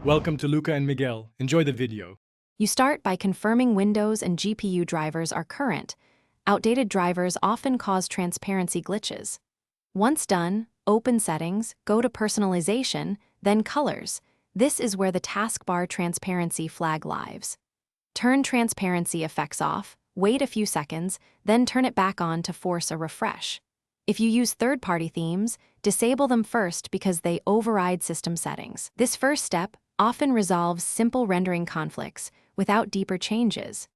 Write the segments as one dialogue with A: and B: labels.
A: Welcome to Luca and Miguel. Enjoy the video.
B: You start by confirming Windows and GPU drivers are current. Outdated drivers often cause transparency glitches. Once done, open Settings, go to Personalization, then Colors. This is where the Taskbar transparency flag lives. Turn transparency effects off, wait a few seconds, then turn it back on to force a refresh. If you use third-party themes, disable them first because they override system settings. This first step often resolves simple rendering conflicts without deeper changes.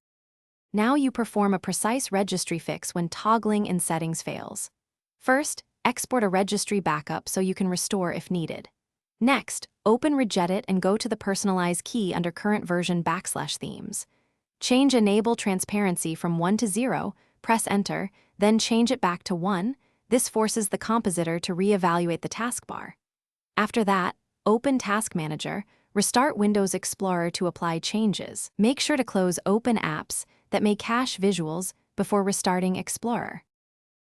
B: Now you perform a precise registry fix when toggling in settings fails. First, export a registry backup so you can restore if needed. Next, open Regedit and go to the Personalize key under Current Version /themes. Change Enable Transparency from 1 to 0, press Enter, then change it back to 1. This forces the compositor to re-evaluate the taskbar. After that, open Task Manager, restart Windows Explorer to apply changes. Make sure to close open apps that may cache visuals before restarting Explorer.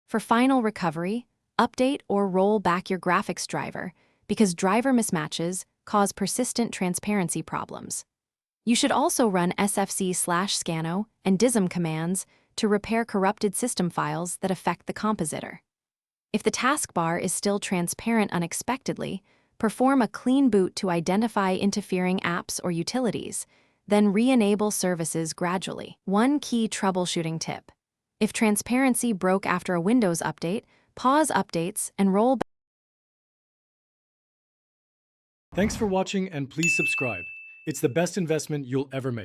B: For final recovery, update or roll back your graphics driver because driver mismatches cause persistent transparency problems. You should also run sfc/scano and dism commands to repair corrupted system files that affect the compositor. If the taskbar is still transparent unexpectedly, perform a clean boot to identify interfering apps or utilities, then re-enable services gradually. One key troubleshooting tip: if transparency broke after a Windows update, pause updates and roll back.
A: Thanks for watching and please subscribe. It's the best investment you'll ever make.